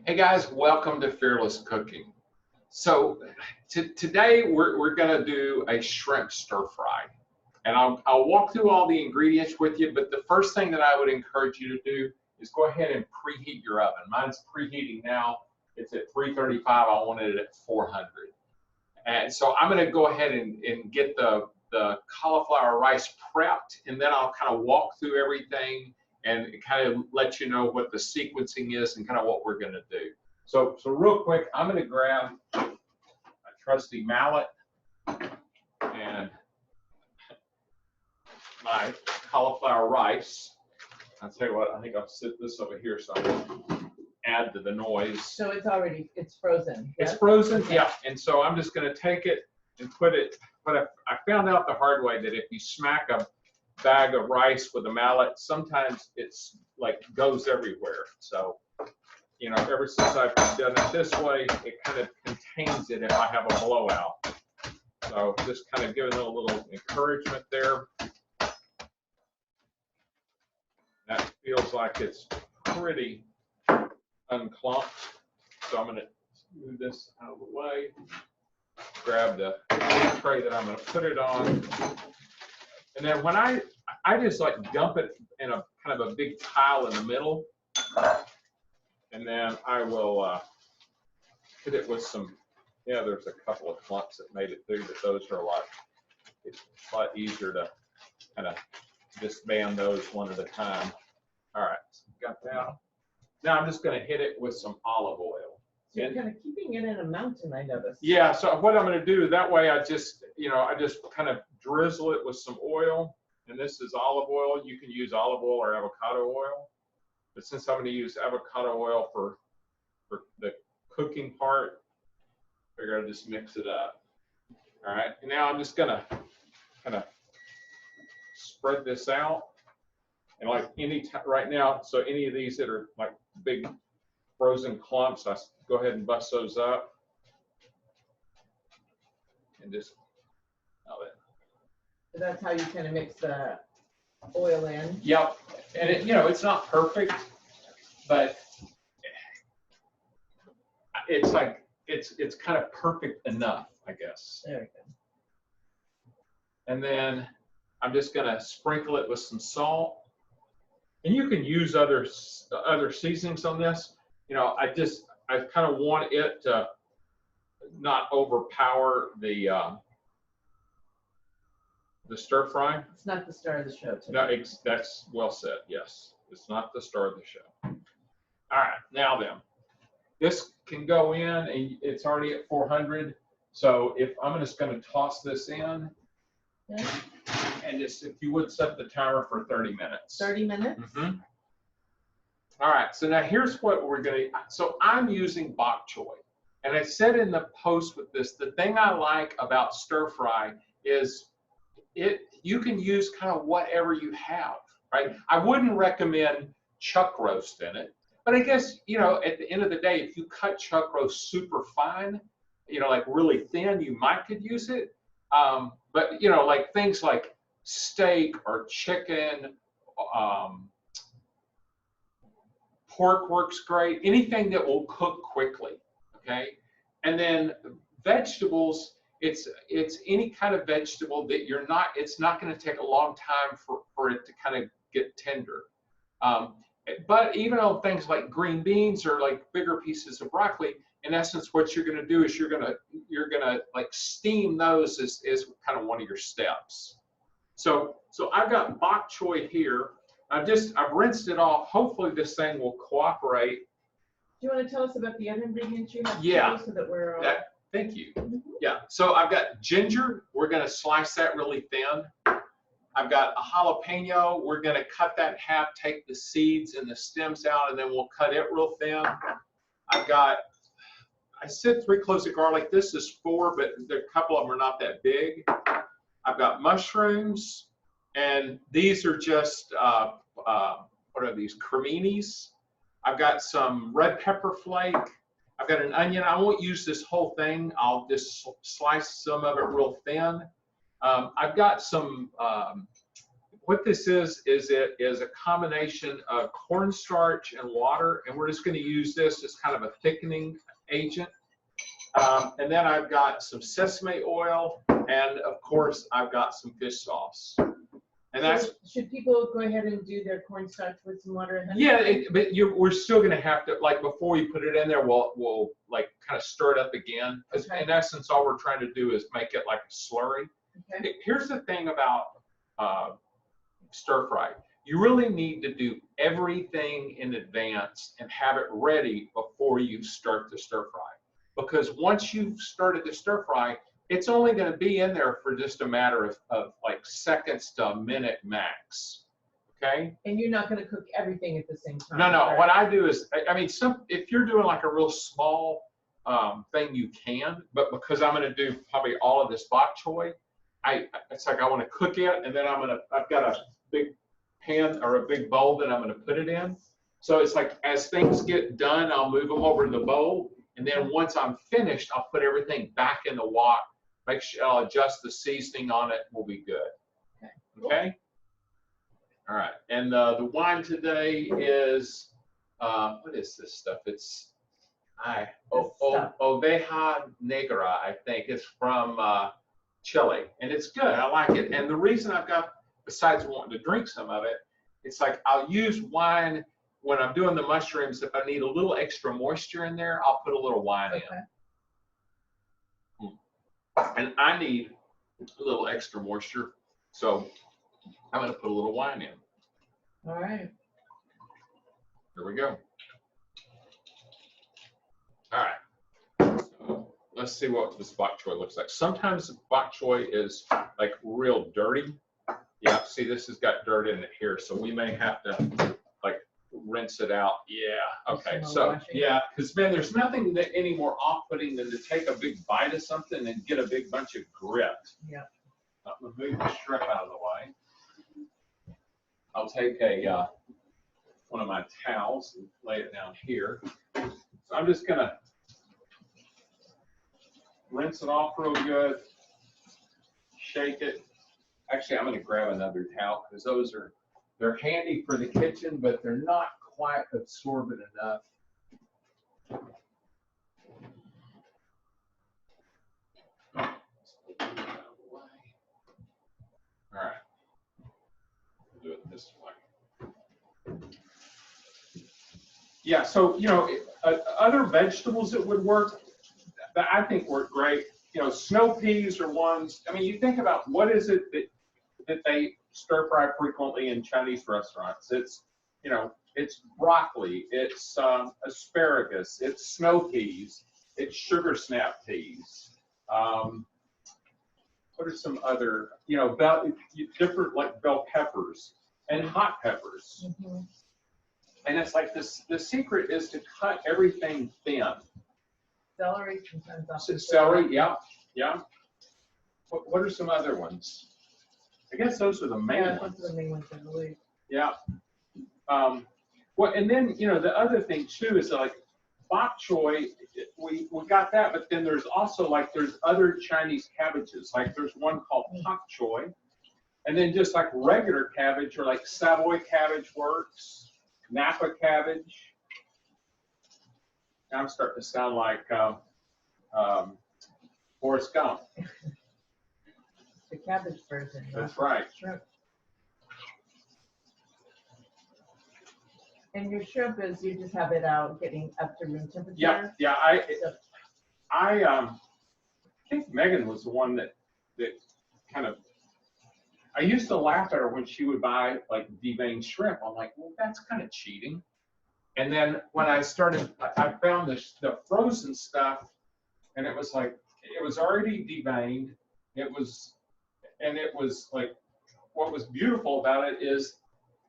Hey guys, welcome to Fearless Cooking. So today we're going to do a shrimp stir fry, and I'll walk through all the ingredients with you. But the first thing that I would encourage you to do is go ahead and preheat your oven. Mine's preheating now. It's at 335. I wanted it at 400. And so I'm going to go ahead and get the cauliflower rice prepped, and then I'll kind of walk through everything and kind of let you know what the sequencing is and kind of what we're going to do. So real quick, I'm going to grab a trusty mallet and my cauliflower rice. I'll tell you what, I think I'll sit this over here so I can add to the noise. So it's frozen. It's frozen, yeah. And so I'm just going to take it and put it, but I found out the hard way that if you smack a bag of rice with a mallet, sometimes it's like goes everywhere. So, you know, ever since I've done it this way, it kind of contains it if I have a blowout. So just kind of giving it a little encouragement there. That feels like it's pretty unclumped. So I'm going to move this out of the way. Grab the tray that I'm going to put it on. And then when I just like dump it in a kind of a big pile in the middle, and then I will hit it with some, yeah, there's a couple of clumps that made it through, but those are it's a lot easier to kind of disband those one at a time. All right, so got that. Now I'm just going to hit it with some olive oil. So you're kind of keeping it in a mountain, I noticed. Yeah, so what I'm going to do, that way I just kind of drizzle it with some oil, and this is olive oil. You can use olive oil or avocado oil, but since I'm going to use avocado oil for the cooking part, I figure I'll just mix it up. All right, and now I'm just going to kind of spread this out, and like right now, so any of these that are like big frozen clumps, I go ahead and bust those up and just So that's how you kind of mix the oil in. Yep, and it's not perfect, but it's like it's kind of perfect enough, I guess. There we go. And then I'm just gonna sprinkle it with some salt, and you can use other seasonings on this. I kind of want it to not overpower the stir fry. It's not the star of the show today. No, that's well said. Yes, it's not the star of the show. All right, now then, this can go in, and it's already at 400. So if I'm just going to toss this in, yeah. And just if you would set the timer for 30 minutes. 30 minutes. Mm-hmm. All right, so now here's what we're going to, so I'm using bok choy. And I said in the post with this, the thing I like about stir fry is you can use kind of whatever you have, right? I wouldn't recommend chuck roast in it, but I guess, at the end of the day, if you cut chuck roast super fine, like really thin, you could use it. But, like things like steak or chicken, pork works great. Anything that will cook quickly, okay? And then vegetables, it's any kind of vegetable that it's not going to take a long time for it to kind of get tender. But even on things like green beans or like bigger pieces of broccoli, in essence, what you're going to do is you're going to like steam those as kind of one of your steps. So I've got bok choy here. I've rinsed it off. Hopefully this thing will cooperate. Do you want to tell us about the other ingredients you have? Yeah. So that we're thank you. Yeah. So I've got ginger. We're going to slice that really thin. I've got a jalapeno. We're going to cut that in half, take the seeds and the stems out, and then we'll cut it real thin. I said 3 cloves of garlic. This is 4, but a couple of them are not that big. I've got mushrooms. And these are just, what are these, creminis? I've got some red pepper flake. I've got an onion. I won't use this whole thing. I'll just slice some of it real thin. I've got some, what this is it is a combination of cornstarch and water, and we're just going to use this as kind of a thickening agent. And then I've got some sesame oil, and of course I've got some fish sauce. And that's, so should people go ahead and do their cornstarch with some water and honey? yeah, but we're still going to have to, like, before we put it in there, we'll like kind of stir it up again. Because Okay. in essence, all we're trying to do is make it like a slurry. Okay. Here's the thing about stir fry. You really need to do everything in advance and have it ready before you start the stir fry. Because once you've started the stir fry, it's only going to be in there for just a matter of like seconds to a minute max. Okay? And you're not going to cook everything at the same time. No, right? what I do is, I mean, if you're doing like a real small thing, you can, but because I'm going to do probably all of this bok choy, it's like I want to cook it, and then I've got a big pan or a big bowl that I'm going to put it in. So it's like as things get done, I'll move them over to the bowl, and then once I'm finished, I'll put everything back in the wok. Make sure I'll adjust the seasoning on it. We'll be good. Okay. All right. And the wine today is what is this stuff? It's Oveja Negra. I think it's from Chile, and it's good. I like it. And the reason I've got, besides wanting to drink some of it, it's like I'll use wine when I'm doing the mushrooms. If I need a little extra moisture in there, I'll put a little wine in. And I need a little extra moisture, so I'm going to put a little wine in. All right. Here we go. All right. So let's see what this bok choy looks like. Sometimes bok choy is like real dirty. Yeah, see, this has got dirt in it here, so we may have to like rinse it out. Yeah. Okay. So yeah, because man, there's nothing that any more off-putting than to take a big bite of something and get a big bunch of grit. Yeah. I'm gonna move the shrimp out of the way. I'll take one of my towels and lay it down here. So I'm just gonna rinse it off real good, shake it. Actually, I'm gonna grab another towel because they're handy for the kitchen, but they're not quite absorbent enough. All right, we'll do it this way. Yeah, so, you know, other vegetables that would work, that I think work great, you know, snow peas are ones. I mean, you think about what is it that they stir fry frequently in Chinese restaurants. It's, you know, it's broccoli, it's asparagus, it's snow peas, it's sugar snap peas. What are some other, you know, different like bell peppers and hot peppers. Mm-hmm. And it's like this, the secret is to cut everything thin. Celery sometimes. Celery, yeah, yeah. What are some other ones? I guess those are the main ones. Those are the main ones, I believe. Yeah. Well, and then, you know, the other thing too is like bok choy, we got that, but then there's also like, there's other Chinese cabbages. Like there's one called pak choy, and then just like regular cabbage or like Savoy cabbage works, Napa cabbage. Now I'm starting to sound like Forrest Gump. The cabbage version. That's right. Shrimp. And your shrimp is, you just have it out getting up to room temperature? Yeah, yeah. I think Megan was the one that kind of, I used to laugh at her when she would buy like deveined shrimp. I'm like, well, that's kind of cheating. And then when I started, I found the frozen stuff, and it was like, it was already deveined. It was like, what was beautiful about it is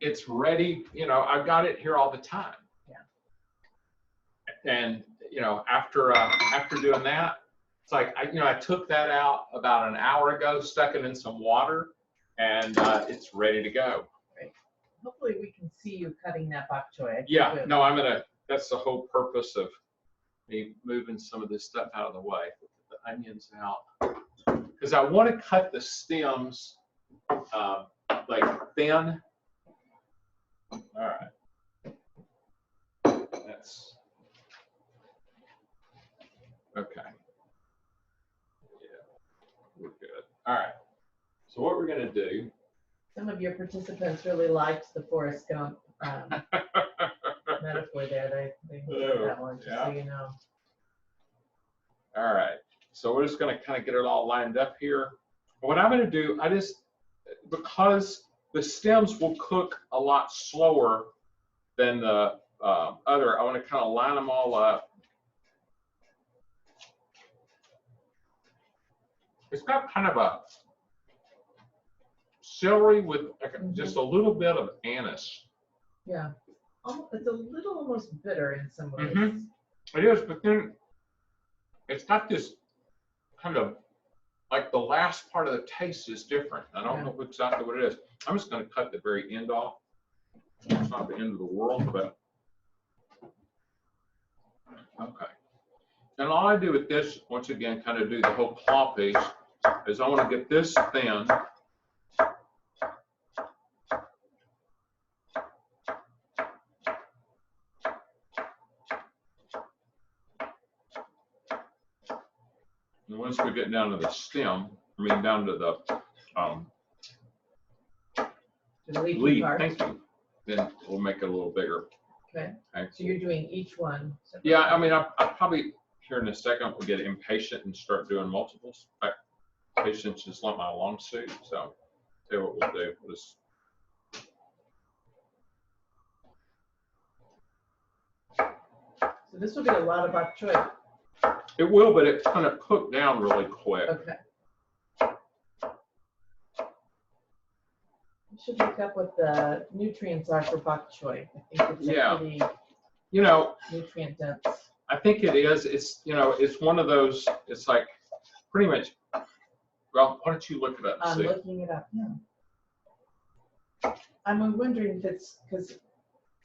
it's ready. You know, I've got it here all the time. Yeah. And you know, after doing that, it's like I took that out about an hour ago, stuck it in some water, and it's ready to go. Right. Hopefully we can see you cutting that bok choy. Yeah, no, that's the whole purpose of me moving some of this stuff out of the way. Put the onions out. Because I want to cut the stems like thin. All right. That's okay. Yeah, we're good. All right. So what we're going to do. Some of your participants really liked the Forrest Gump metaphor there. They enjoyed that one, just so you know. All right. So we're just going to kind of get it all lined up here. What I'm going to do, because the stems will cook a lot slower than the other, I want to kind of line them all up. It's got kind of a celery with just a little bit of anise. Yeah. It's a little almost bitter in some ways. It is, but then it's got this kind of, like the last part of the taste is different. I don't know exactly what it is. I'm just going to cut the very end off. It's not the end of the world, but okay. And all I do with this, once again, kind of do the whole claw piece, is I want to get this thin. And once we get down to the stem, down to the leaf, thank you, then we'll make it a little bigger. Okay. So you're doing each one separately. Yeah, I mean, I probably here in a second will get impatient and start doing multiples. Patience is like my long suit, so tell you what we'll do. So this will be a lot of bok choy. It will, but it's kind of cooked down really quick. Okay. You should look up what the nutrients are for bok choy. I think it's pretty nutrient dense. I think it is. It's it's one of those. It's like pretty much. Well, why don't you look it up? I'm looking it up. Yeah. I'm wondering if it's because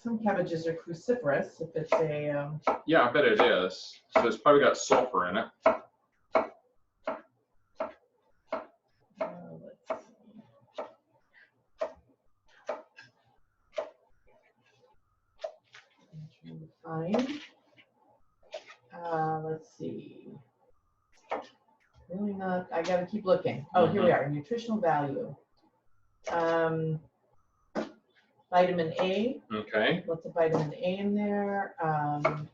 some cabbages are cruciferous. If it's a yeah, I bet it is. So it's probably got sulfur in it. Let's see. I'm trying to find. Let's see. Really not. I got to keep looking. Oh, here we are. Nutritional value. Vitamin A. Okay. Lots of vitamin A in there. A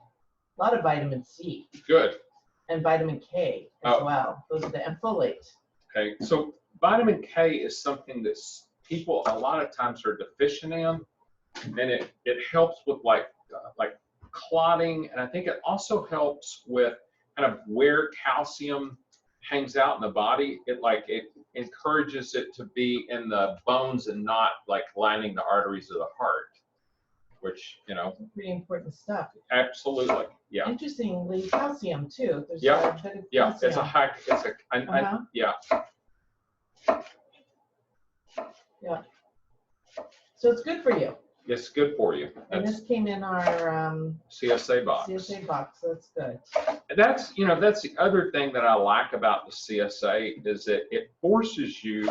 lot of vitamin C. Good. And vitamin K as well. Those are and folate. Okay. So vitamin K is something that people a lot of times are deficient in, and it helps with like clotting, and I think it also helps with kind of where calcium hangs out in the body. It encourages it to be in the bones and not like lining the arteries of the heart, which pretty important stuff. Absolutely, yeah. Interestingly, calcium too. There's yeah, calcium. It's a high. Yeah. Yeah. So it's good for you. It's good for you. And this came in our CSA box. CSA box, so that's good. And that's the other thing that I like about the CSA is that it forces you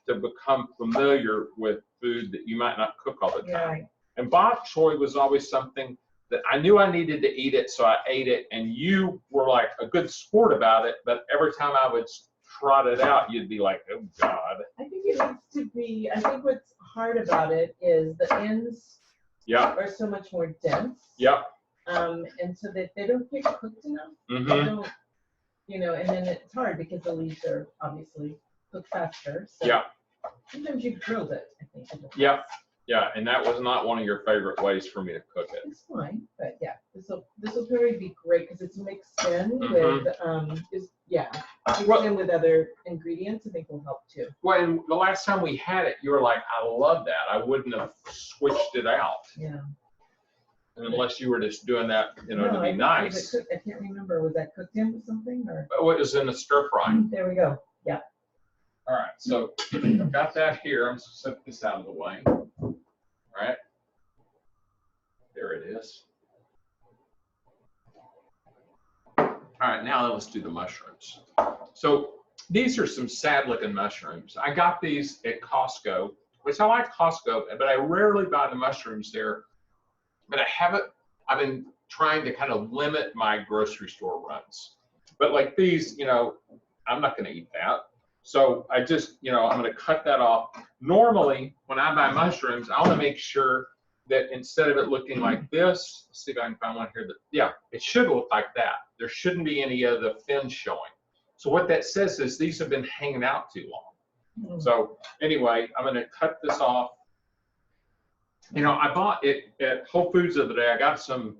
to become familiar with food that you might not cook all the time. Yeah, right. And bok choy was always something that I knew I needed to eat it, so I ate it. And you were like a good sport about it, but every time I would trot it out, you'd be like, oh God. I think it needs to be, I think what's hard about it is the ends are so much more dense. Yep. And so that they don't get cooked enough. They don't, and then it's hard because the leaves are obviously cooked faster. So sometimes you grilled it, I think. Yeah. Yeah, and that was not one of your favorite ways for me to cook it. It's fine, but yeah, this will probably be great because it's mixed in with mixed in with other ingredients. I think will help too. Well, and the last time we had it, you were like, I love that. I wouldn't have switched it out. Yeah. Unless you were just doing that, to be nice. I can't remember. Was that cooked in with something or? Oh, it was in the stir fry. There we go. Yeah. All right, so I've got that here. I'm just gonna set this out of the way. All right, there it is. All right, now let's do the mushrooms. So these are some sad looking mushrooms. I got these at Costco, which I like Costco, but I rarely buy the mushrooms there. But I've been trying to kind of limit my grocery store runs. But like these, I'm not going to eat that. So I just, I'm going to cut that off. Normally, when I buy mushrooms, I want to make sure that instead of it looking like this, let's see if I can find one here. Yeah, it should look like that. There shouldn't be any of the fins showing. So what that says is these have been hanging out too long. So anyway, I'm going to cut this off. I bought it at Whole Foods the other day. I got some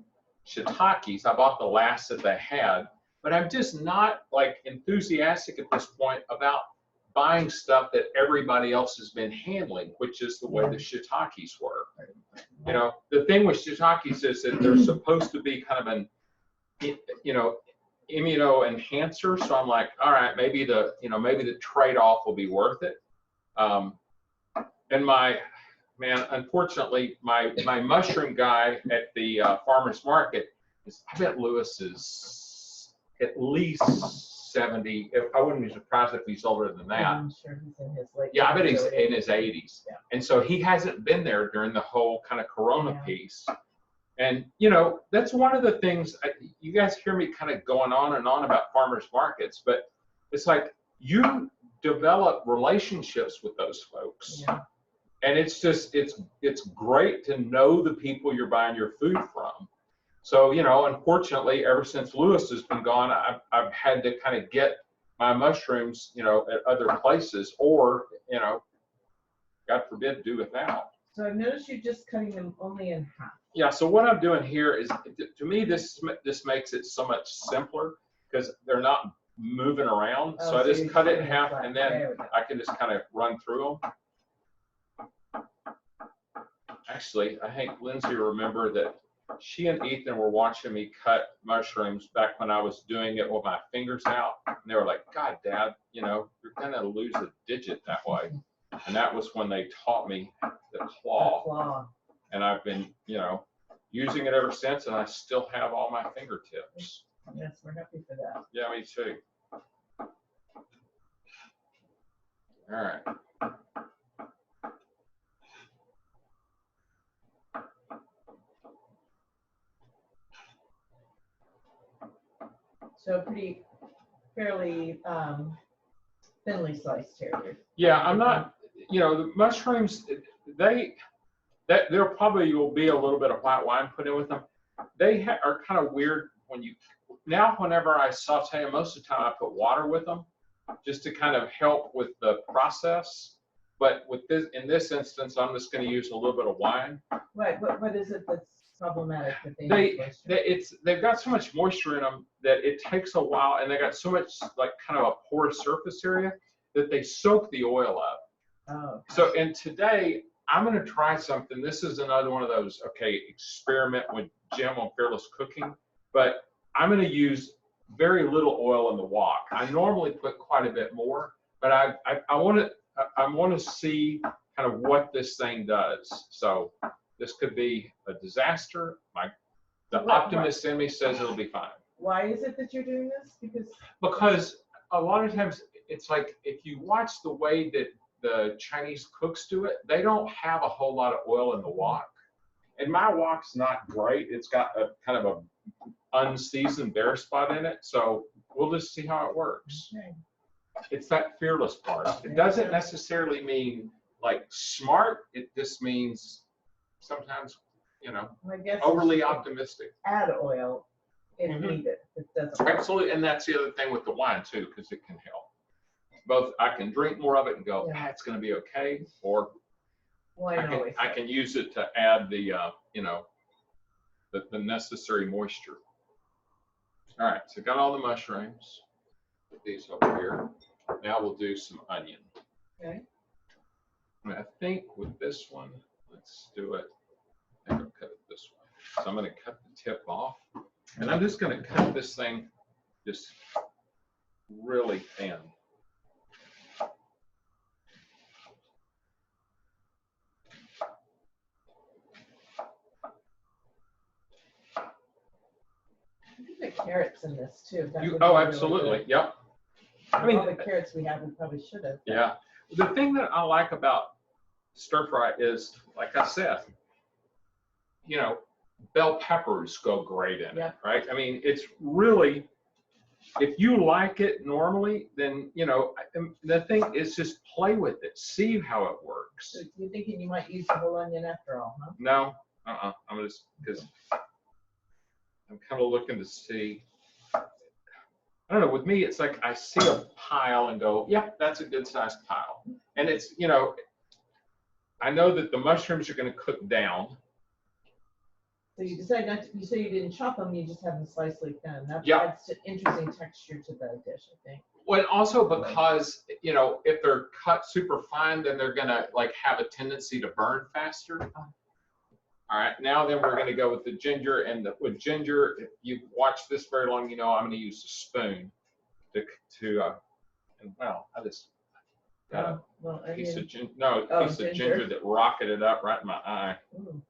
shiitakes. I bought the last that they had, but I'm just not like enthusiastic at this point about buying stuff that everybody else has been handling, which is the way the shiitakes were. The thing with shiitakes is that they're supposed to be kind of an, immuno enhancer. So I'm like, all right, maybe the trade-off will be worth it. And unfortunately, my mushroom guy at the farmer's market I bet Lewis is at least 70. I wouldn't be surprised if he's older than that. I'm sure he's in his late. Yeah, I bet he's in his 80s. Yeah. And so he hasn't been there during the whole kind of Corona piece. And, that's one of the things, you guys hear me kind of going on and on about farmers markets, but it's like you develop relationships with those folks. Yeah. And it's just, it's great to know the people you're buying your food from. So, unfortunately, ever since Lewis has been gone, I've had to kind of get my mushrooms, at other places or, God forbid, do without. So I've noticed you just cutting them only in half. Yeah, so what I'm doing here is, to me, this makes it so much simpler because they're not moving around. Oh, so I just cut it in half flat. and then I can just kind of run through them. Actually, I think Lindsay will remember that she and Ethan were watching me cut mushrooms back when I was doing it with my fingers out. And they were like, God, Dad, you're going to lose a digit that way. And that was when they taught me the claw. And I've been, using it ever since, and I still have all my fingertips. Yes, we're happy for that. Yeah, me too. All right. So fairly thinly sliced here. Yeah, I'm not, the mushrooms, there probably will be a little bit of white wine put in with them. They are kind of weird whenever I saute them, most of the time I put water with them just to kind of help with the process. But in this instance, I'm just going to use a little bit of wine. Right, but what is it that's problematic that they've got so much moisture in them that it takes a while, and they got so much like kind of a porous surface area that they soak the oil up. Oh. Okay. So, and today I'm going to try something. This is another one of those, experiment with Jim on Fearless Cooking, but I'm going to use very little oil in the wok. I normally put quite a bit more, but I want to see kind of what this thing does. So this could be a disaster. The optimist in me says it'll be fine. Why is it that you're doing this? Because a lot of times it's like if you watch the way that the Chinese cooks do it, they don't have a whole lot of oil in the wok. And my wok's not great. It's got a kind of a unseasoned bare spot in it. So we'll just see how it works. Okay. It's that fearless part. It doesn't necessarily mean like smart. It just means sometimes, overly optimistic. Add oil if needed. It doesn't. Absolutely. And that's the other thing with the wine too, because it can help. Both I can drink more of it and go, it's going to be okay, or I can use it to add the, the necessary moisture. All right, so got all the mushrooms. Put these over here. Now we'll do some onion. Okay. And I think with this one, let's do it. I think I'll cut it this way. So I'm going to cut the tip off, and I'm just going to cut this thing just really thin. The carrots in this too. Absolutely. Really Yep. I mean, all the carrots we have, we probably should have. Yeah. The thing that I like about stir fry is, like I said, you know, bell peppers go great in it, right? I mean, it's really, if you like it normally, then, you know, the thing is just play with it, see how it works. So you're thinking you might use the whole onion after all, huh? No, I'm just, because I'm kind of looking to see. I don't know, with me, it's like I see a pile and go, yep, that's a good sized pile. And it's, you know, I know that the mushrooms are going to cook down. So you decide not to, you say you didn't chop them, you just have them slicely thin. That adds interesting texture to the dish, I think. Well, and also because, you know, if they're cut super fine, then they're going to like have a tendency to burn faster. All right, now then we're going to go with the ginger, and with ginger, if you've watched this very long, you know I'm going to use a spoon and well, I just got a piece of ginger, piece of ginger that rocketed up right in my eye. Ooh.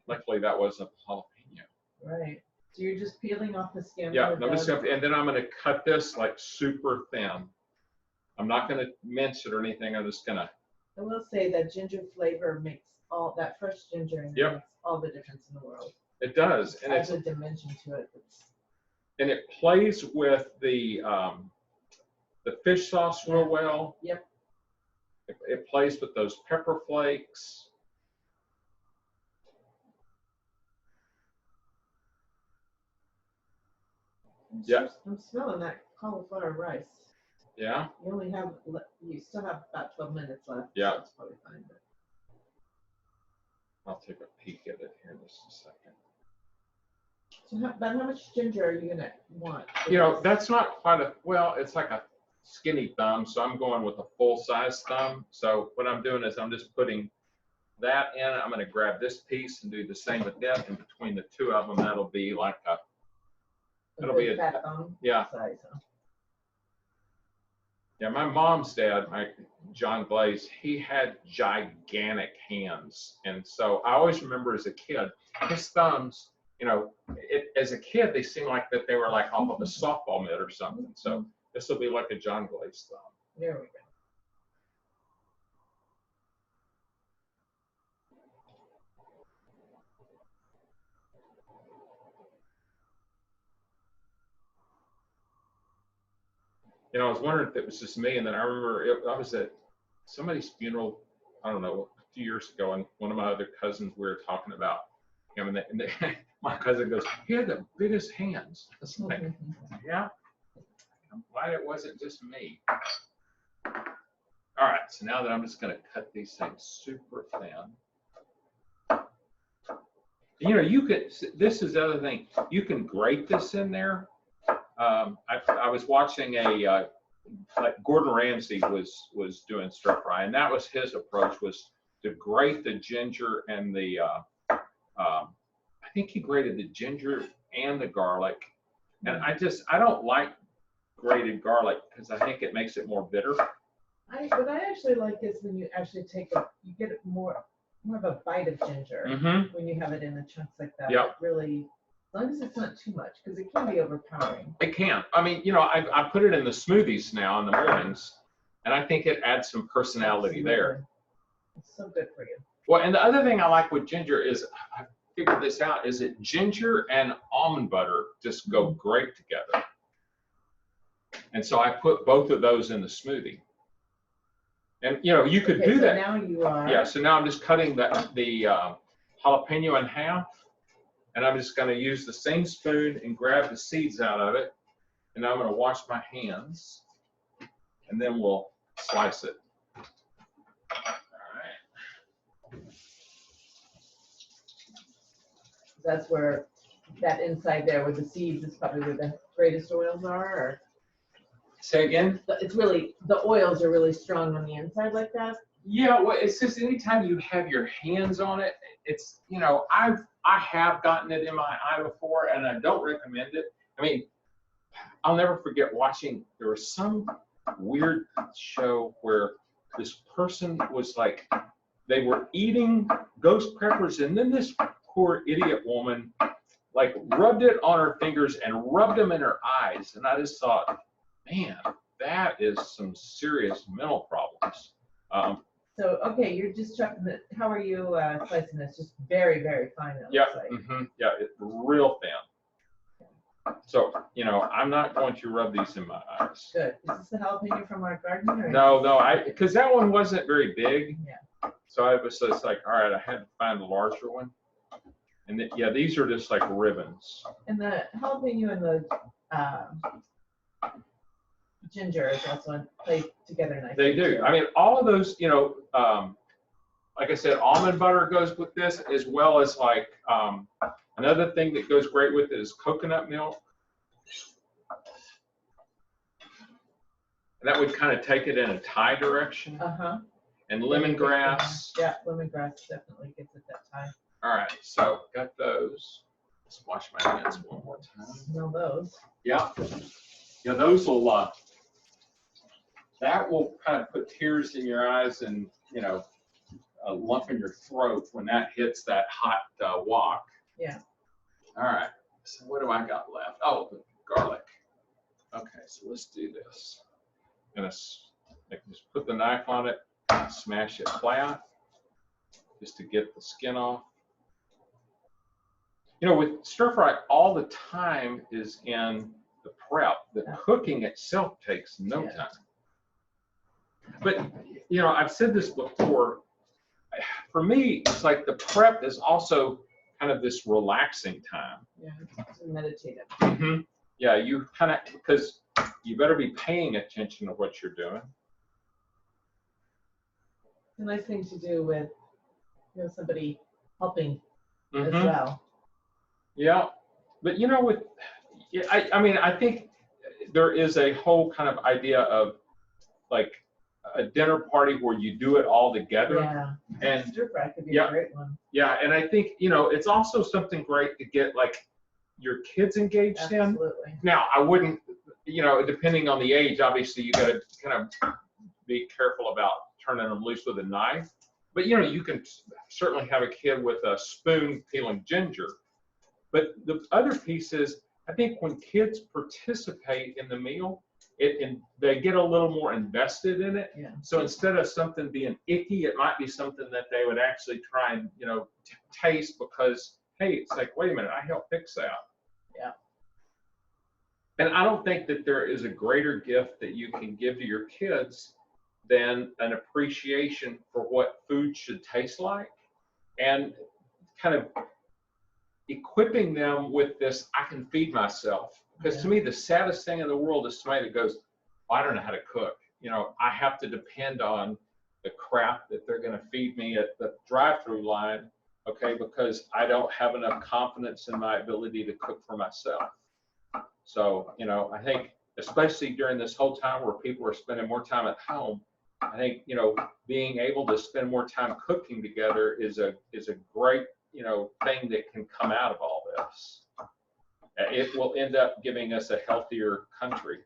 Luckily, that wasn't jalapeno. Right. So you're just peeling off the skin. Yeah, I'm just gonna, and then I'm going to cut this like super thin. I'm not going to mince it or anything. I'm just going to. I will say that ginger flavor makes all that fresh ginger makes all the difference in the world. It does, and it's a dimension to it. And it plays with the fish sauce real well. Yep. It plays with those pepper flakes. I'm smelling that cauliflower rice. Yeah. You still have about 12 minutes left. Yeah. So it's probably fine. I'll take a peek at it here in just a second. So about how much ginger are you gonna want? You know, that's not quite it's like a skinny thumb, so I'm going with a full-size thumb. So what I'm doing is I'm just putting that in. I'm going to grab this piece and do the same with that, and between the two of them, that'll be like it'll be a fat thumb size, huh? Yeah, my mom's dad, John Glaze, he had gigantic hands, and so I always remember as a kid, his thumbs, you know, as a kid they seemed like that they were like off of a softball mitt or something. So this will be like a John Glaze thumb. There we go. You know, I was wondering if it was just me, and then I remember I was at somebody's funeral, I don't know, a few years ago, and one of my other cousins, we were talking about him, and my cousin goes, he had the biggest hands. It's like, yeah, I'm glad it wasn't just me. All right, so now that I'm just going to cut these things super thin. You know, this is the other thing, you can grate this in there. I was watching like Gordon Ramsay was doing stir fry, and that was his approach, was to grate the ginger and the I think he grated the ginger and the garlic, and I don't like grated garlic because I think it makes it more bitter. What I actually like is when you actually you get more of a bite of ginger when you have it in the chunks like that. Yep. It really. As long as it's not too much, because it can be overpowering. It can. I mean, you know, I put it in the smoothies now in the mornings, and I think it adds some personality there. It's so good for you. Well, and the other thing I like with ginger is, I figured this out, is that ginger and almond butter just go great together. And so I put both of those in the smoothie. And, you know, you could do that. Now you are. Yeah, so now I'm just cutting the jalapeno in half. And I'm just going to use the same spoon and grab the seeds out of it. And I'm going to wash my hands. And then we'll slice it. All right. That's where that inside there with the seeds is probably where the greatest oils are? Or? Say again? It's really, the oils are really strong on the inside like that? Yeah, well, it's just anytime you have your hands on it, it's, you know, I have gotten it in my eye before, and I don't recommend it. I mean, I'll never forget watching, there was some weird show where this person was like, they were eating ghost peppers, and then this poor idiot woman like rubbed it on her fingers and rubbed them in her eyes. And I just thought, man, that is some serious mental problems. So, okay, you're just chopping it. How are you slicing this? Just very, very fine, it Yeah, looks like. yeah, it's real thin. So, you know, I'm not going to rub these in my eyes. Good. Is this the jalapeno from our garden? Or No, because that one wasn't very big. Yeah. So I was just like, all right, I had to find a larger one. And yeah, these are just like ribbons. And the jalapeno and the ginger is also play together nicely. They do. Too. I mean, all of those, you know, like I said, almond butter goes with this, as well as like another thing that goes great with it is coconut milk. And that would kind of take it in a Thai direction. And lemongrass. Yeah, lemongrass definitely gets it that time. All right, so got those. Let's wash my hands one more time. Smell those. Yeah. Yeah, those will, that will kind of put tears in your eyes and, you know, a lump in your throat when that hits that hot wok. Yeah. All right, so what do I got left? Oh, the garlic. Okay, so let's do this. I'm gonna just put the knife on it, smash it flat, just to get the skin off. You know, with stir fry, all the time is in the prep. The cooking itself takes no time. But, you know, I've said this before, for me, it's like the prep is also kind of this relaxing time. Yeah, it's meditative. Yeah, you kind of, because you better be paying attention to what you're doing. It's a nice thing to do with, you know, somebody helping as well. Yeah, but you know, with, I mean, I think there is a whole kind of idea of like a dinner party where you do it all together. Yeah, and stir fry could be a great one. Yeah, and I think, you know, it's also something great to get like your kids engaged in. Now, I wouldn't, you know, depending on the age, obviously you got to kind of be careful about turning them loose with a knife. But, you know, you can certainly have a kid with a spoon peeling ginger. But the other piece is, I think when kids participate in the meal, and they get a little more invested in it. Yeah. So instead of something being icky, it might be something that they would actually try and, you know, taste because, hey, it's like, wait a minute, I helped fix that. Yeah. And I don't think that there is a greater gift that you can give to your kids than an appreciation for what food should taste like, and kind of equipping them with this, I can feed myself. Because to me, the saddest thing in the world is somebody that goes, oh, I don't know how to cook. You know, I have to depend on the crap that they're going to feed me at the drive-through line, okay, because I don't have enough confidence in my ability to cook for myself. So, you know, I think, especially during this whole time where people are spending more time at home, I think, you know, being able to spend more time cooking together is a great, you know, thing that can come out of all this. It will end up giving us a healthier country.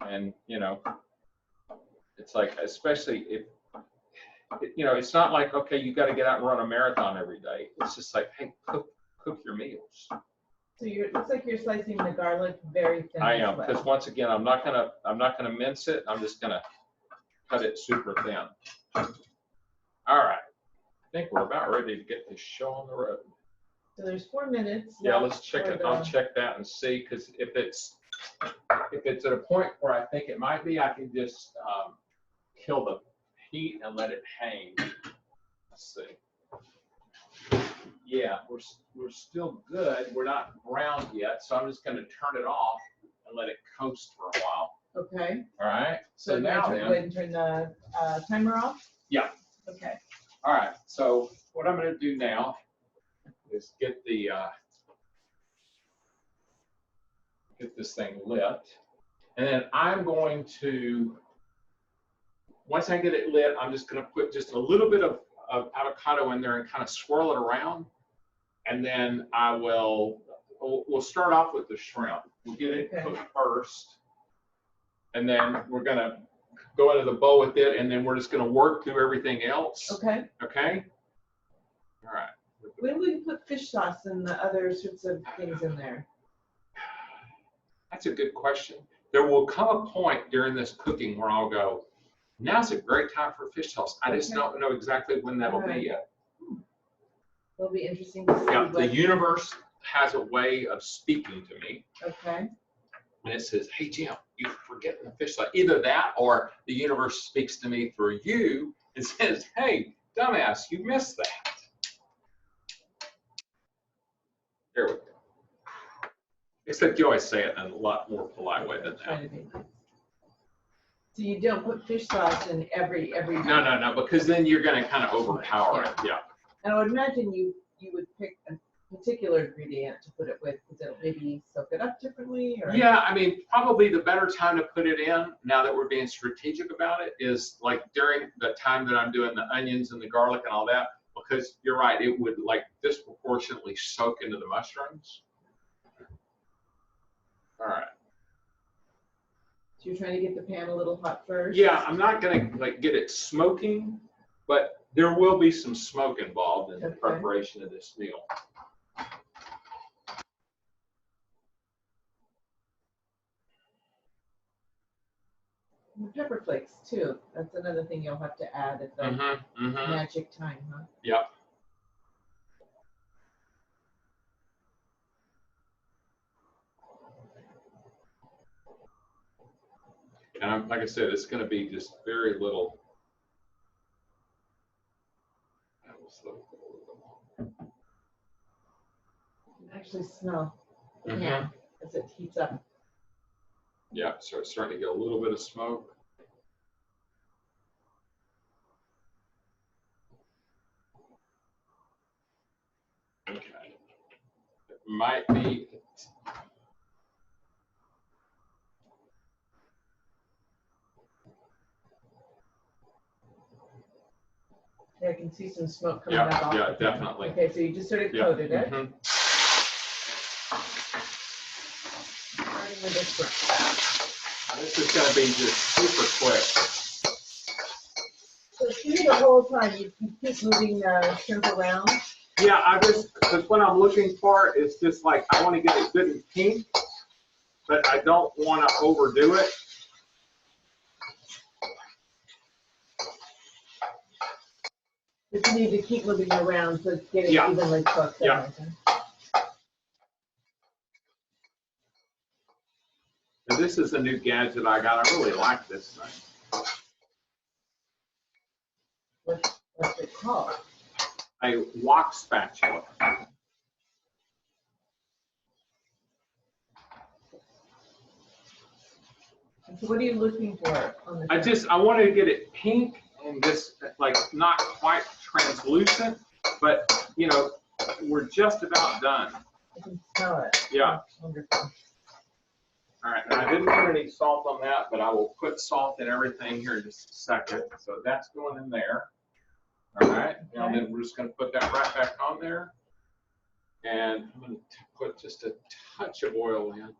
And, you know, it's like, especially if, you know, it's not like, okay, you got to get out and run a marathon every day. It's just like, hey, cook your meals. So it looks like you're slicing the garlic very thin. I am, because once again, I'm not gonna mince it. I'm just gonna cut it super thin. All right, I think we're about ready to get this show on the road. So there's 4 minutes. Yeah, let's check it. I'll check that and see, because if it's at a point where I think it might be, I can just kill the heat and let it hang. Let's see. Yeah, we're still good. We're not browned yet, so I'm just going to turn it off and let it coast for a while. Okay. All right. So now then, go ahead and turn the timer off. Yeah. Okay. All right. So what I'm going to do now is get this thing lit, and then I'm going to, once I get it lit, I'm just going to put just a little bit of avocado in there and kind of swirl it around, and then we'll start off with the shrimp. We'll get it cooked first, and then we're going to go into the bowl with it, and then we're just going to work through everything else. Okay. Okay. All right. When will you put fish sauce and the other sorts of things in there? That's a good question. There will come a point during this cooking where I'll go, Now's a great time for fish sauce. I just don't know exactly when that'll be yet. It'll be interesting to see. Yeah, the universe has a way of speaking to me. Okay. And it says, hey, Jim, you're forgetting the fish sauce. Either that or the universe speaks to me through you and says, hey, dumbass, you missed that. There we go. Except you always say it in a lot more polite way than that. So you don't put fish sauce in every. No, because then you're going to kind of overpower it. Yeah. And I would imagine you would pick a particular ingredient to put it with, because it'll maybe soak it up differently. Or... Yeah, I mean, probably the better time to put it in, now that we're being strategic about it, is like during the time that I'm doing the onions and the garlic and all that, because you're right, it would like disproportionately soak into the mushrooms. All right. So you're trying to get the pan a little hot first? Yeah, I'm not gonna like get it smoking, but there will be some smoke involved in the preparation of this meal. And pepper flakes too. That's another thing you'll have to add at the magic time, huh? Yep. And like I said, it's going to be just very little. You can actually smell the pan as it heats up. Yeah, so it's starting to get a little bit of smoke. Okay. It might be. Yeah, I can see some smoke coming back off. Yeah, definitely. Okay, so you just sort of coated it. Mm-hmm. Starting with this one. This is going to be just super quick. So through the whole time, you keep moving the shrimp around? Yeah, because what I'm looking for is just like, I want to get it good and pink, but I don't want to overdo it. But you need to keep moving around so it's getting evenly cooked. Yeah. And this is a new gadget I got. I really like this thing. What's it called? A wok spatula. So what are you looking for on the I wanted to get it pink and just like not quite translucent, but you know, we're just about done. I can smell it. Yeah. That's wonderful. All right, and I didn't put any salt on that, but I will put salt in everything here in just a second. So that's going in there. All right, and then we're just going to put that right back on there. And I'm going to put just a touch of oil in.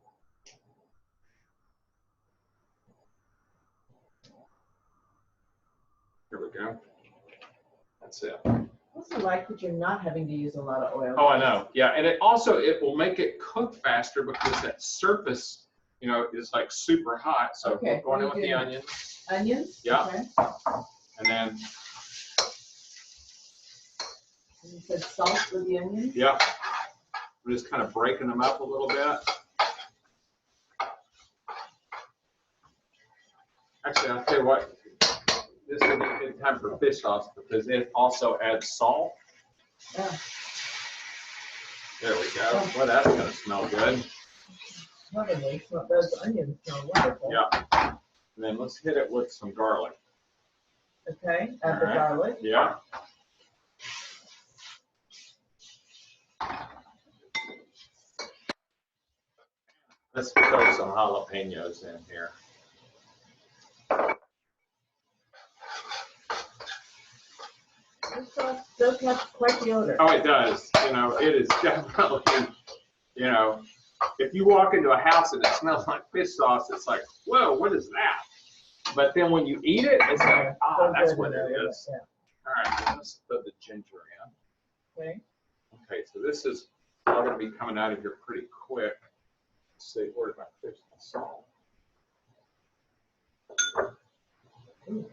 Here we go. That's it. I also like that you're not having to use a lot of oil. Oh, I know. Yeah, and it will make it cook faster because that surface, you know, is like super hot. So we're going in with the onions. Onions? Yeah. Okay. And then. And you said salt with the onions? Yeah. We're just kind of breaking them up a little bit. Actually, I'll tell you what. This is a good time for fish sauce because it also adds salt. Yeah. There we go. Well, that's going to smell good. Heavenly. Those onions smell wonderful. Yeah. And then let's hit it with some garlic. Okay. Add the garlic. Yeah. Let's throw some jalapenos in here. This sauce does have quite the odor. Oh, it does. You know, it is definitely, you know, if you walk into a house and it smells like fish sauce, it's like, whoa, what is that? But then when you eat it, it's like, that's what it is. Yeah. All right, let's put the ginger in. Okay. Okay, so this is all going to be coming out of here pretty quick. Let's see, where's my fish and salt? Ooh,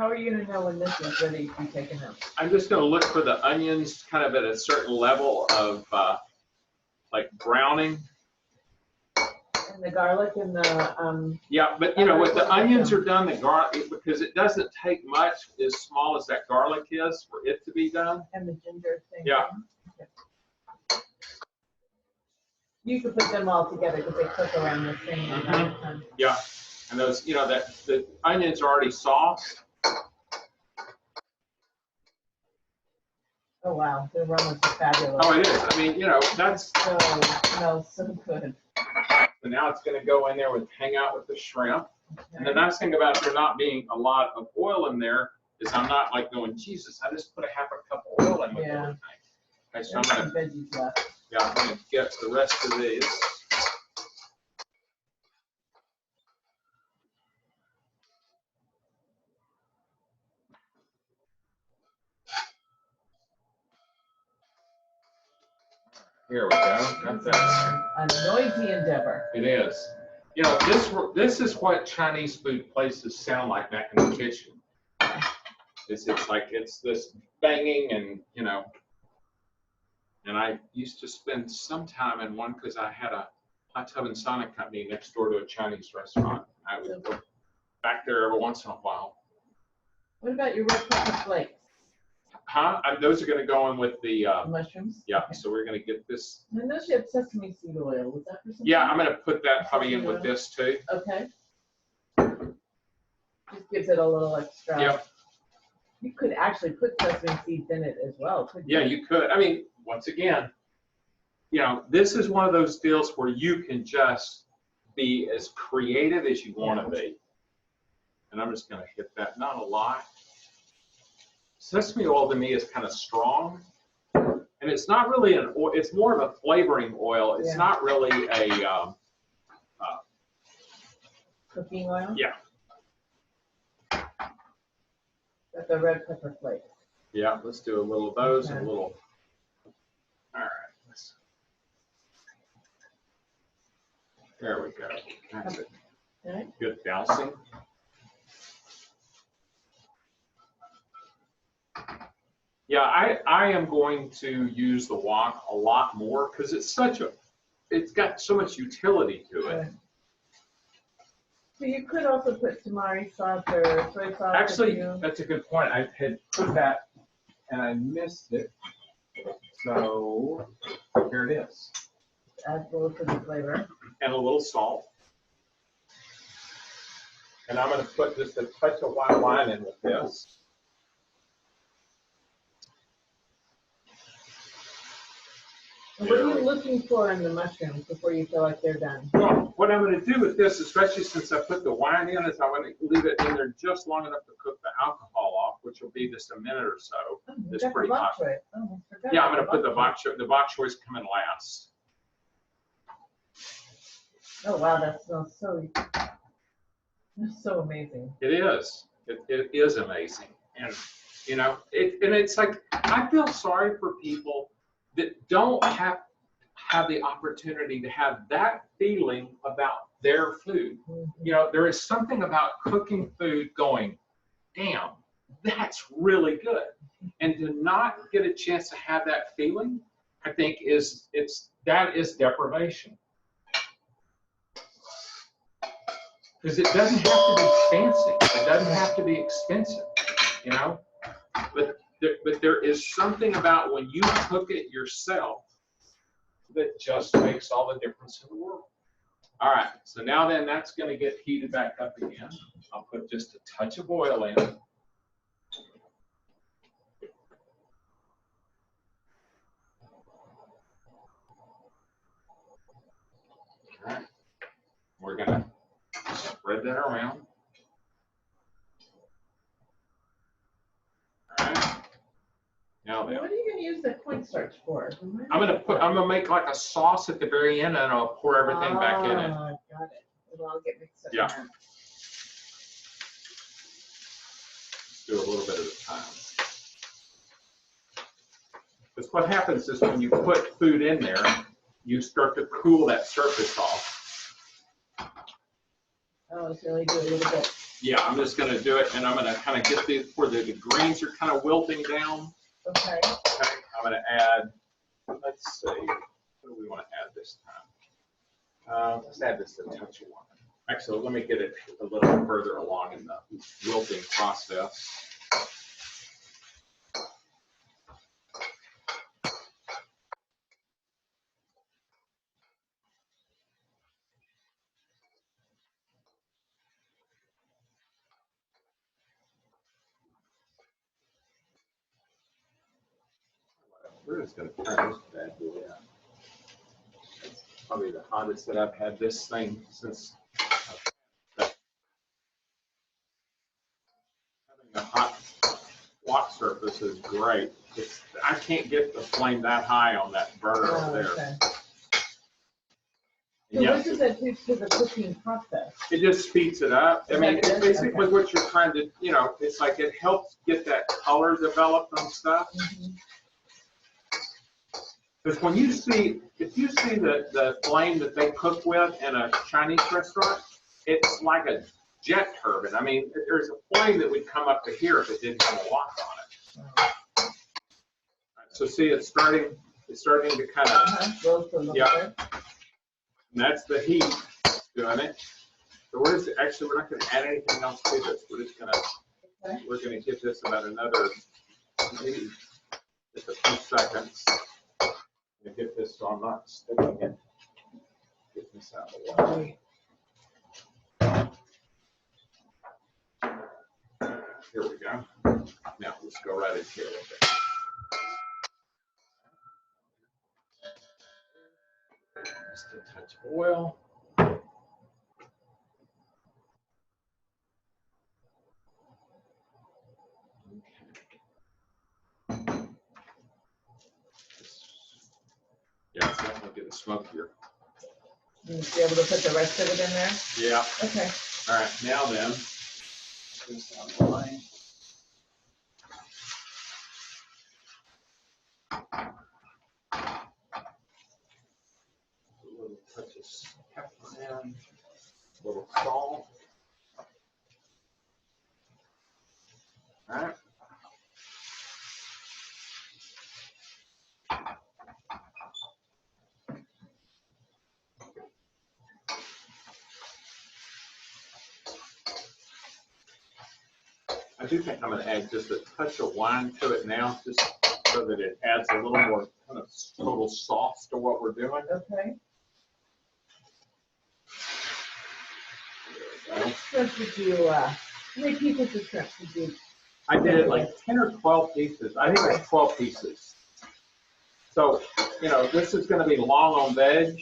How are you gonna know when this is ready to be taken out? I'm just gonna look for the onions kind of at a certain level of like browning. And the garlic and the Yeah, but you know, when the onions are done, the garlic, because it doesn't take much as small as that garlic is for it to be done. and the ginger thing. Yeah. Okay. You could put them all together because they cook around the same amount of time. Yeah, and those, you know, that the onions are already soft. Oh wow, the aromas are fabulous. Oh, it is. I mean, you know, that's. So it smells so good. So now it's going to go in there with hang out with the shrimp. Okay. And the nice thing about there not being a lot of oil in there is I'm not like going, Jesus, I just put a half a cup of oil in with everything. Okay, so I'm There's going some veggies left. I'm going to get the rest of these. Here we go. Got that. A noisy endeavor. It is. You know, this is what Chinese food places sound like back in the kitchen. It's like it's this banging and, you know, and I used to spend some time in one because I had a hot tub and sauna company next door to a Chinese restaurant. I would go back there every once in a while. What about your red pepper flakes? Huh? Those are going to go in with the Mushrooms? yeah. Okay. So we're going to get this. And those you have sesame seed oil. Was that for something? Yeah, I'm going to put that probably in with this too. Okay. Just gives it a little extra. Yep. You could actually put sesame seeds in it as well, couldn't you? Yeah, you could. I mean, once again, you know, this is one of those deals where you can just be as creative as you want to be. And I'm just going to hit that, not a lot. Sesame oil to me is kind of strong. And it's not really an oil, it's more of a flavoring oil. It's not really a cooking oil? Yeah. Got the red pepper flakes. Yeah, let's do a little of those and Okay. a little. All right. There we go. That's it. Okay. Good dousing. Yeah, I am going to use the wok a lot more because it's got so much utility to it. Okay. So you could also put tamari sauce or soy sauce. Actually, if you... that's a good point. I had put that and I missed it. So here it is. Add a little to the flavor. And a little salt. And I'm going to put just a touch of white wine in with this. And what are you looking for in the mushrooms before you feel like they're done? Well, what I'm going to do with this, especially since I put the wine in, is I'm going to leave it in there just long enough to cook the alcohol off, which will be just a minute or so. Oh, It's pretty hot. Oh, I forgot Yeah, I'm going to about put the bok choy. The bok choy is coming last. Oh wow, that smells so amazing. It is. It is amazing. And, you know, it's like, I feel sorry for people that don't have the opportunity to have that feeling about their food. Mm-hmm. You know, there is something about cooking food going, damn, that's really good. And to not get a chance to have that feeling, I think that is deprivation. Because it doesn't have to be fancy. It doesn't have to be expensive, you know? But there is something about when you cook it yourself that just makes all the difference in the world. All right, so now then that's going to get heated back up again. I'll put just a touch of oil in. All right, we're going to spread that around. All right. Now then. What are you going to use the cornstarch for? I'm gonna make like a sauce at the very end, and I'll pour everything back in it. Got it. It'll all get mixed up. Yeah. in there. Let's do a little bit at a time. Because what happens is when you put food in there, you start to cool that surface off. Oh, so only do a little bit. Yeah, I'm just gonna do it, and I'm gonna kind of get these where the greens are kind of wilting down. Okay. Okay, I'm gonna add, let's see, what do we want to add this time? Let's add this to touch of wine. Actually, let me get it a little further along in the wilting process. We're just gonna turn this bad boy out. It's probably the hottest that I've had this thing since. Having a hot wok surface is great. I can't get the flame that high on that burner over there. Okay. And So yes, what does that do to the cooking process? it just speeds it up. I mean, it's basically what you're trying to, you know, it's like it helps get that color developed on stuff. Because when you see, if you see the flame that they cook with in a Chinese restaurant, it's like a jet turbine. I mean, there's a flame that would come up to here if it didn't have a wok on it. So see, it's starting to kind of, yeah. And that's the heat doing it. So we're just, actually, we're not going to add anything else to this. We're just going to, we're going to give this about another, maybe just a few seconds. To get this so I'm not sticking it. Get this out of the way. Here we go. Now let's go right in here with it. Just a touch of oil. Yeah, it's definitely getting smokier. You'll be able to put the rest of it in there? Yeah. Okay. All right, now then, this on the line. A little touch of pepper in, a little salt. All right. I do think I'm going to add just a touch of wine to it now, just so that it adds a little more kind of total sauce to what we're doing. Okay. How much shrimp did you, how many pieces of shrimp did you? I did like 10 or 12 pieces. I think it was 12 pieces. So, you know, this is going to be long on veg.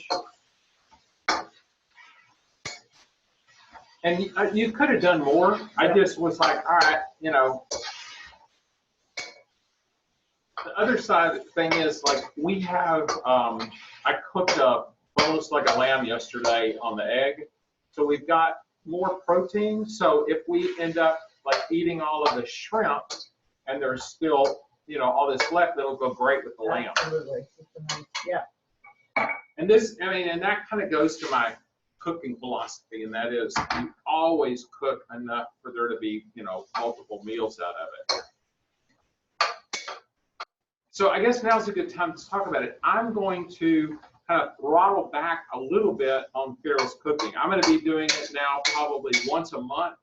And you could have done more. I just was like, all right, you know. The other side of the thing is, like, we have, I cooked up boneless like a lamb yesterday on the egg. So we've got more protein. So if we end up like eating all of the shrimp and there's still, you know, all this left, it'll go great with the lamb. Absolutely. Yeah. And this, I mean, and that kind of goes to my cooking philosophy, and that is you always cook enough for there to be, you know, multiple meals out of it. So I guess now's a good time to talk about it. I'm going to kind of throttle back a little bit on Fearless Cooking. I'm going to be doing it now probably once a month.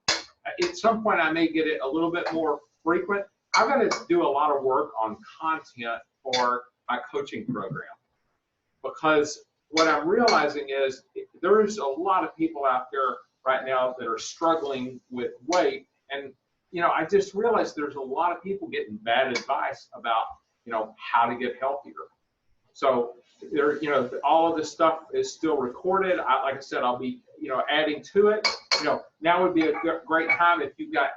At some point, I may get it a little bit more frequent. I've got to do a lot of work on content for my coaching program, because what I'm realizing is there's a lot of people out there right now that are struggling with weight. And, you know, I just realized there's a lot of people getting bad advice about, you know, how to get healthier. So there, you know, all of this stuff is still recorded. Like I said, I'll be, you know, adding to it. You know, now would be a great time if you've got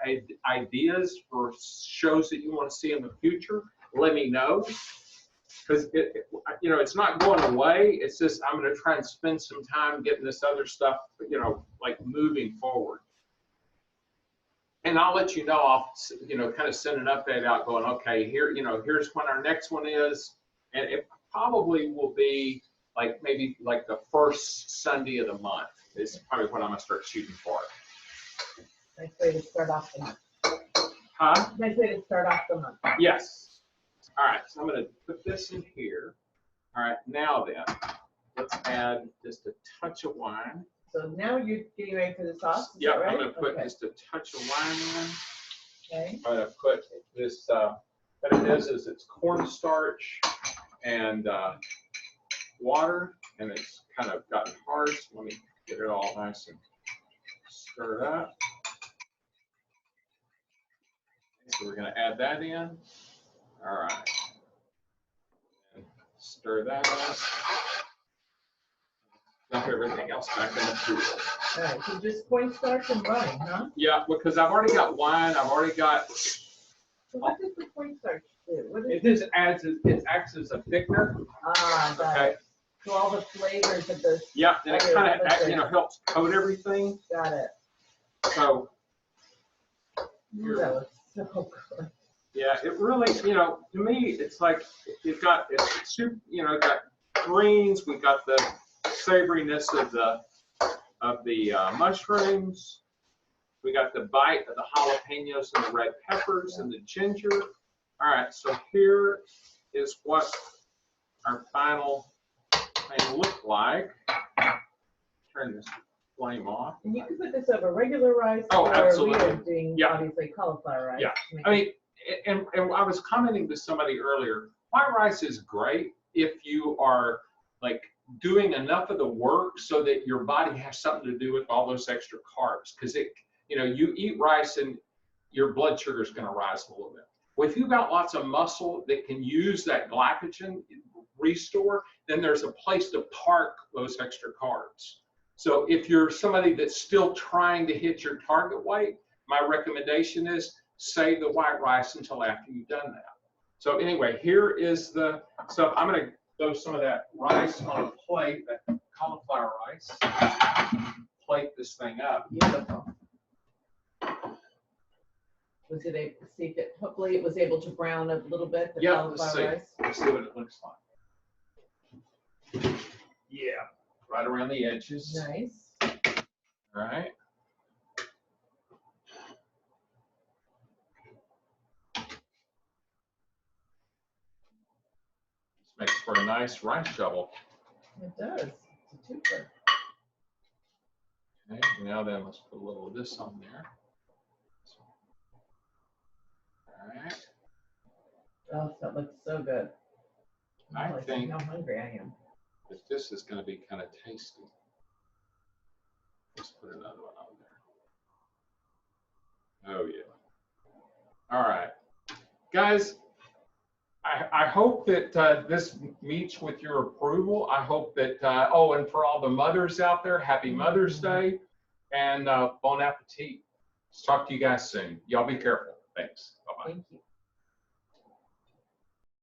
ideas for shows that you want to see in the future. Let me know. Because, you know, it's not going away. It's just I'm going to try and spend some time getting this other stuff, you know, like moving forward. And I'll let you know. I'll, you know, kind of send an update out going, okay, here, you know, here's when our next one is. And it probably will be like maybe like the first Sunday of the month is probably what I'm going to start shooting for. Nice way to start off the month. Huh? Nice way to start off the month. Yes. All right, so I'm gonna put this in here. All right, now then, let's add just a touch of wine. So now you're getting ready for the sauce, is Yeah, that right? I'm gonna put Okay. just a touch of wine in. Okay. I'm gonna put this, what it is it's cornstarch and water, and it's kind of gotten hard, so let me get it all nice and stir it up. So we're gonna add that in. All right. And stir that up. Dump everything else back in the pool. All right, so just cornstarch and wine, huh? Yeah, because I've already got wine, I've already got. So what does the cornstarch do? What is It just adds, it acts as a thickener. got Okay. it. So all the flavors of the. Yeah, and it Okay, kind that's of, it. helps coat everything. Got it. So. Ooh, that looks so good. Yeah, it really, to me, it's like it's soup, got greens, we got the savoriness of the mushrooms, we got the bite of the jalapenos and the red peppers and the ginger. All right, so here is what our final thing looked like. Turn this flame off. And you can put this over regular rice. Oh, or absolutely. we are doing Yeah. obviously cauliflower rice. Yeah. I mean, and I was commenting to somebody earlier, white rice is great if you are like doing enough of the work so that your body has something to do with all those extra carbs. Because you eat rice and your blood sugar is going to rise a little bit. Well, if you've got lots of muscle that can use that glycogen restore, then there's a place to park those extra carbs. So if you're somebody that's still trying to hit your target weight, my recommendation is save the white rice until after you've done that. So anyway, here is the stuff. I'm going to throw some of that rice on a plate, that cauliflower rice. Plate this thing up. Beautiful. Was it able to see if it, hopefully it was able to brown a little bit, the Yeah, let's cauliflower see. rice? Let's see what it looks like. Yeah, right around the edges. Nice. All right. This makes for a nice rice shovel. It does. It's a twofer. Okay, now then let's put a little of this on there. All right. Oh, that looks so good. I Oh, think how hungry I am. that this is going to be kind of tasty. Let's put another one on there. Oh yeah. All right, guys. I hope that this meets with your approval. I hope that, and for all the mothers out there, happy Mother's Day and bon appetit. Talk to you guys soon. Y'all be careful. Thanks. Bye-bye. Thank you.